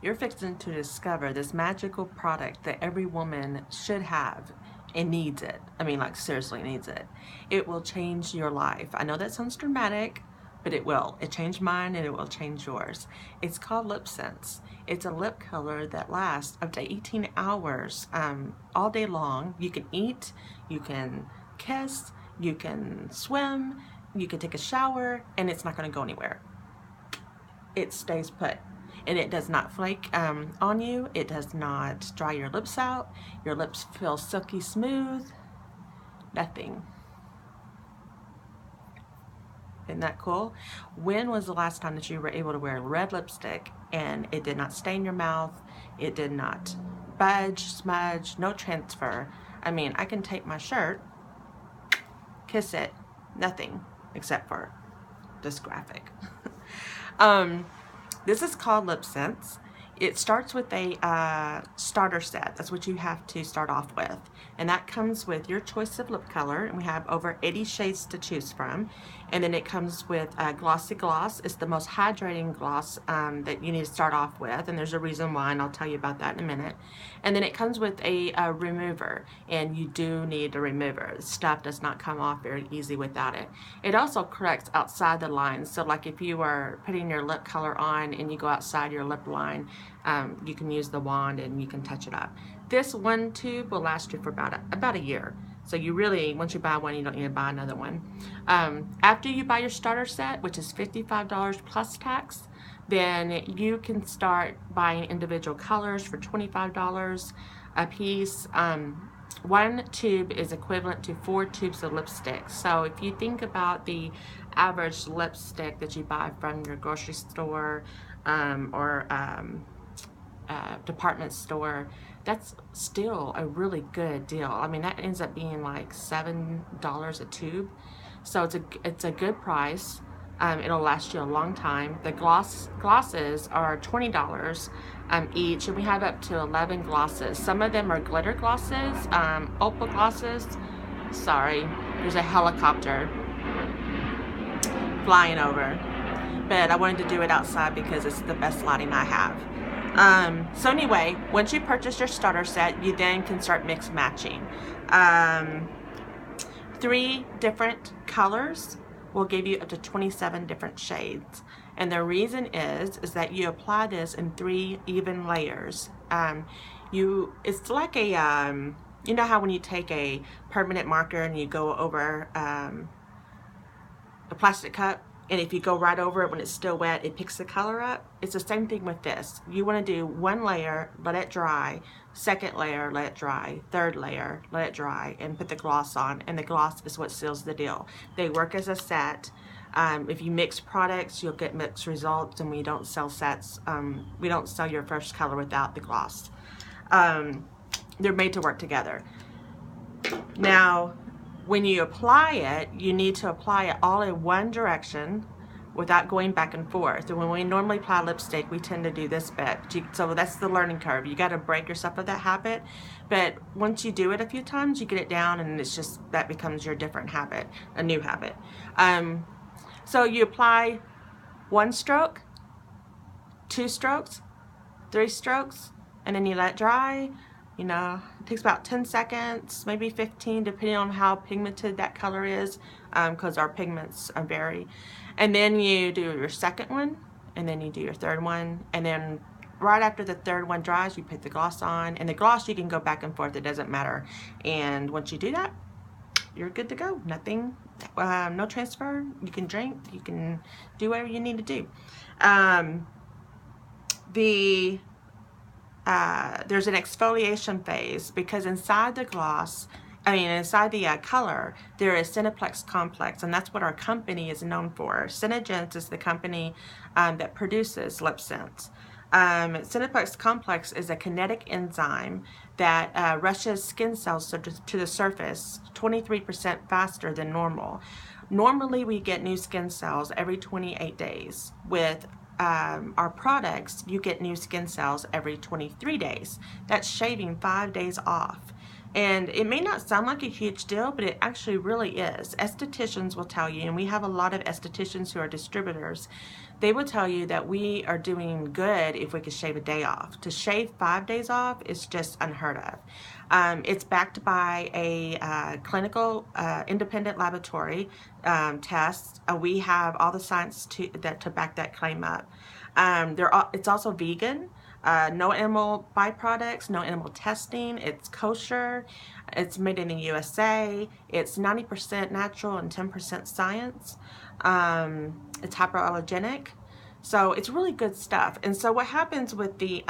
You're fixing to discover this magical product that every woman should have and needs it. I mean, like, seriously needs it. It will change your life. I know that sounds dramatic, but it will. It changed mine and it will change yours. It's called LipSense. It's a lip color that lasts up to 18 hours all day long. You can eat, you can kiss, you can swim, you can take a shower, and it's not going to go anywhere. It stays put. And it does not flake on you. It does not dry your lips out. Your lips feel silky smooth. Nothing. Isn't that cool? When was the last time that you were able to wear red lipstick and it did not stain your mouth? It did not budge, smudge, no transfer. I mean, I can take my shirt, kiss it, nothing except for this graphic. This is called LipSense. It starts with a starter set. That's what you have to start off with. And that comes with your choice of lip color. And we have over 80 shades to choose from. And then it comes with a glossy gloss. It's the most hydrating gloss that you need to start off with. And there's a reason why, and I'll tell you about that in a minute. And then it comes with a remover. And you do need a remover. The stuff does not come off very easy without it. It also corrects outside the lines. So like if you are putting your lip color on and you go outside your lip line, you can use the wand and you can touch it up. This one tube will last you for about a year. So you really, once you buy one, you don't need to buy another one. After you buy your starter set, which is $55 plus tax, then you can start buying individual colors for $25 a piece. One tube is equivalent to 4 tubes of lipstick. So if you think about the average lipstick that you buy from your grocery store or department store, that's still a really good deal. I mean, that ends up being like $7 a tube. So it's a good price. It'll last you a long time. The glosses are $20 each, and we have up to 11 glosses. Some of them are glitter glosses, opal glosses. Sorry, there's a helicopter flying over. But I wanted to do it outside because it's the best lighting I have. So anyway, once you purchase your starter set, you then can start mix matching. 3 different colors will give you up to 27 different shades. And the reason is that you apply this in 3 even layers. It's like a, you know how when you take a permanent marker and you go over a plastic cup, and if you go right over it when it's still wet, it picks the color up? It's the same thing with this. You want to do 1 layer, let it dry, 2nd layer, let it dry, 3rd layer, let it dry, and put the gloss on. And the gloss is what seals the deal. They work as a set. If you mix products, you'll get mixed results, and we don't sell sets. We don't sell your first color without the gloss. They're made to work together. Now, when you apply it, you need to apply it all in one direction without going back and forth. And when we normally apply lipstick, we tend to do this bit. So that's the learning curve. You got to break yourself of that habit. But once you do it a few times, you get it down, and it's just, that becomes your different habit, a new habit. So you apply 1 stroke, 2 strokes, 3 strokes, and then you let it dry. You know, it takes about 10 seconds, maybe 15, depending on how pigmented that color is, because our pigments vary. And then you do your 2nd one, and then you do your 3rd one, and then right after the 3rd one dries, you put the gloss on. And the gloss, you can go back and forth, it doesn't matter. And once you do that, you're good to go. Nothing, no transfer. You can drink, you can do whatever you need to do. There's an exfoliation phase, because inside the gloss, inside the color, there is Cineplex complex, and that's what our company is known for. Cinegence is the company that produces LipSense. Cineplex complex is a kinetic enzyme that rushes skin cells to the surface 23% faster than normal. Normally, we get new skin cells every 28 days. With our products, you get new skin cells every 23 days. That's shaving 5 days off. And it may not sound like a huge deal, but it actually really is. Estheticians will tell you, and we have a lot of estheticians who are distributors, they will tell you that we are doing good if we could shave a day off. To shave 5 days off is just unheard of. It's backed by a clinical independent laboratory test. We have all the science to back that claim up. It's also vegan. No animal byproducts, no animal testing. It's kosher. It's made in the USA. It's 90% natural and 10% science. It's hypoallergenic. So it's really good stuff. And so what happens with the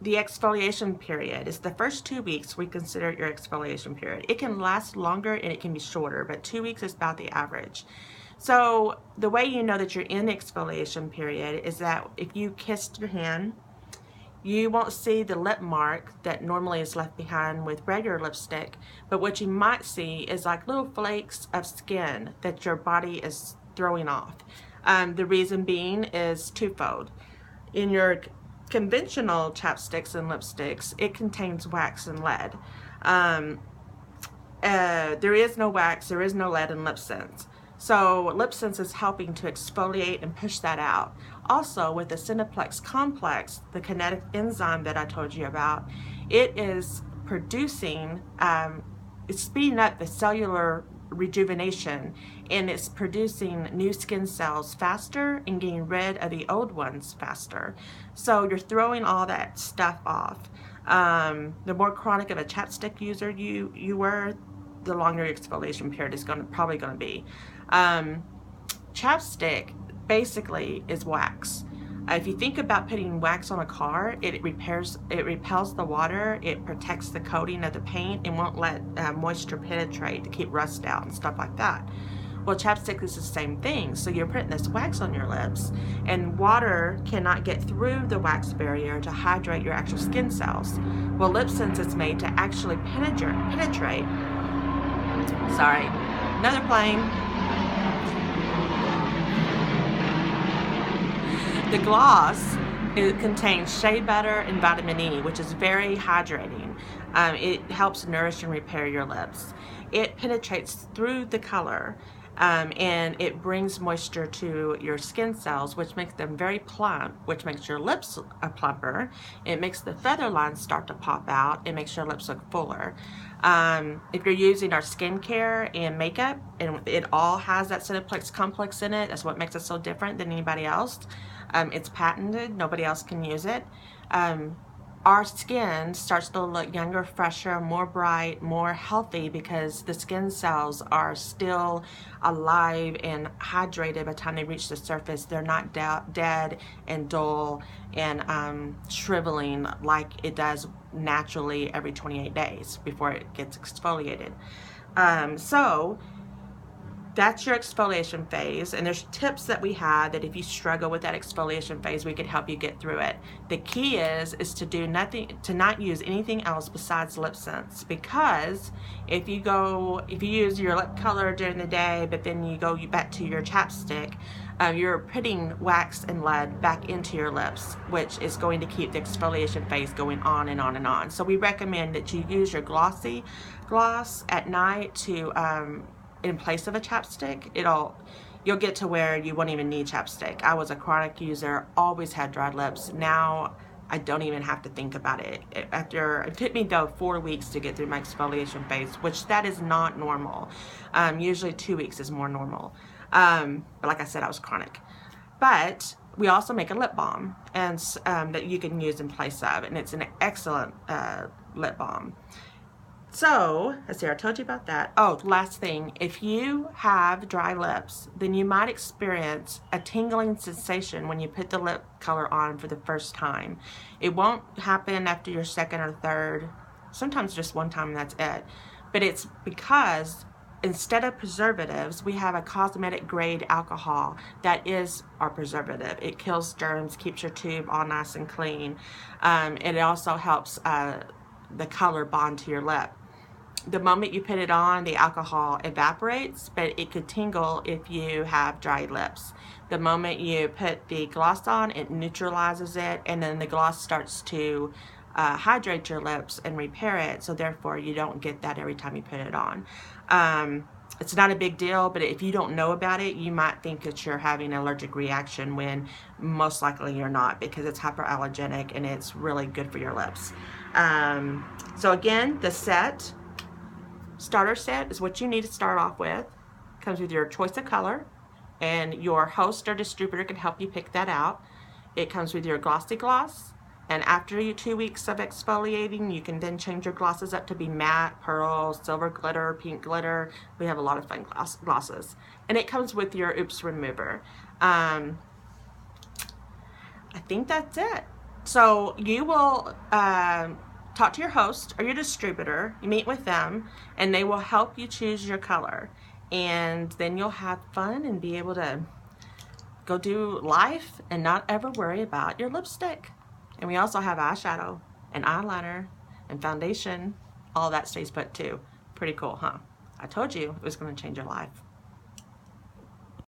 exfoliation period is the first 2 weeks we consider your exfoliation period. It can last longer and it can be shorter, but 2 weeks is about the average. So the way you know that you're in the exfoliation period is that if you kissed your hand, you won't see the lip mark that normally is left behind with regular lipstick, but what you might see is like little flakes of skin that your body is throwing off. The reason being is twofold. In your conventional chapsticks and lipsticks, it contains wax and lead. There is no wax, there is no lead in LipSense. So LipSense is helping to exfoliate and push that out. Also, with the Cineplex complex, the kinetic enzyme that I told you about, it is producing, it's speeding up the cellular rejuvenation, and it's producing new skin cells faster and getting rid of the old ones faster. So you're throwing all that stuff off. The more chronic of a chapstick user you were, the longer your exfoliation period is probably going to be. Chapstick basically is wax. If you think about putting wax on a car, it repels the water, it protects the coating of the paint, and won't let moisture penetrate to keep rust out and stuff like that. Well, chapstick is the same thing. So you're putting this wax on your lips, and water cannot get through the wax barrier to hydrate your actual skin cells. Well, LipSense is made to actually penetrate. Sorry, another plane. The gloss, it contains shea butter and vitamin E, which is very hydrating. It helps nourish and repair your lips. It penetrates through the color, and it brings moisture to your skin cells, which makes them very plump, which makes your lips plumper. It makes the feather lines start to pop out. It makes your lips look fuller. If you're using our skincare and makeup, and it all has that Cineplex complex in it, that's what makes it so different than anybody else. It's patented, nobody else can use it. Our skin starts to look younger, fresher, more bright, more healthy, because the skin cells are still alive and hydrated by the time they reach the surface. They're not dead and dull and shriveling like it does naturally every 28 days before it gets exfoliated. So that's your exfoliation phase, and there's tips that we have that if you struggle with that exfoliation phase, we could help you get through it. The key is to do nothing, to not use anything else besides LipSense, because if you use your lip color during the day, but then you go back to your chapstick, you're putting wax and lead back into your lips, which is going to keep the exfoliation phase going on and on and on. So we recommend that you use your glossy gloss at night to in place of a chapstick. You'll get to where you won't even need chapstick. I was a chronic user, always had dry lips. Now I don't even have to think about it. It took me though 4 weeks to get through my exfoliation phase, which that is not normal. Usually 2 weeks is more normal. But like I said, I was chronic. But we also make a lip balm, and that you can use in place of, and it's an excellent lip balm. So, let's see, I told you about that. Oh, last thing, if you have dry lips, then you might experience a tingling sensation when you put the lip color on for the first time. It won't happen after your second or third, sometimes just one time and that's it. But it's because instead of preservatives, we have a cosmetic grade alcohol that is our preservative. It kills germs, keeps your tube all nice and clean. And it also helps the color bond to your lip. The moment you put it on, the alcohol evaporates, but it could tingle if you have dry lips. The moment you put the gloss on, it neutralizes it, and then the gloss starts to hydrate your lips and repair it, so therefore you don't get that every time you put it on. It's not a big deal, but if you don't know about it, you might think that you're having an allergic reaction when most likely you're not, because it's hyperallergenic and it's really good for your lips. So again, the starter set is what you need to start off with. Comes with your choice of color, and your host or distributor can help you pick that out. It comes with your glossy gloss, and after 2 weeks of exfoliating, you can then change your glosses up to be matte, pearl, silver glitter, pink glitter. We have a lot of fun glosses. And it comes with your oops remover. I think that's it. So you will talk to your host or your distributor, you meet with them, and they will help you choose your color. And then you'll have fun and be able to go do life and not ever worry about your lipstick. And we also have eyeshadow and eyeliner and foundation. All that stays put too. Pretty cool, huh? I told you it was going to change your life.